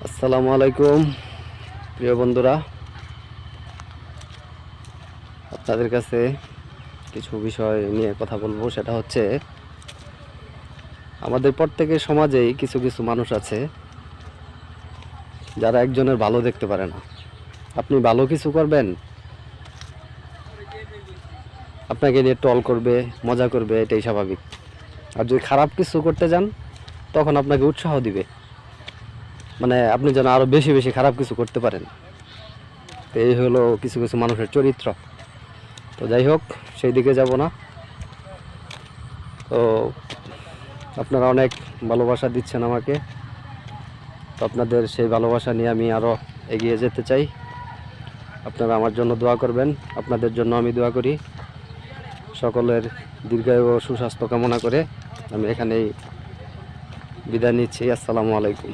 আসসালামু আলাইকুম প্রিয় বন্ধুরা, আপনাদের কাছে কিছু বিষয় নিয়ে কথা বলবো। সেটা হচ্ছে, আমাদের প্রত্যেকের সমাজেই কিছু কিছু মানুষ আছে যারা একজনের ভালো দেখতে পারে না। আপনি ভালো কিছু করবেন, আপনাকে নিয়ে টল করবে, মজা করবে, এটাই স্বাভাবিক। আর যদি খারাপ কিছু করতে যান, তখন আপনাকে উৎসাহ দিবে, মানে আপনি যেন আরো বেশি বেশি খারাপ কিছু করতে পারেন। তো এই হলো কিছু কিছু মানুষের চরিত্র। তো যাই হোক, সেই দিকে যাব না। তো আপনারা অনেক ভালোবাসা দিচ্ছেন আমাকে, তো আপনাদের সেই ভালোবাসা নিয়ে আমি আরও এগিয়ে যেতে চাই। আপনারা আমার জন্য দোয়া করবেন, আপনাদের জন্য আমি দোয়া করি। সকলের দীর্ঘায়ু ও সুস্বাস্থ্য কামনা করে আমি এখানেই বিদায় নিচ্ছি। আসসালামু আলাইকুম।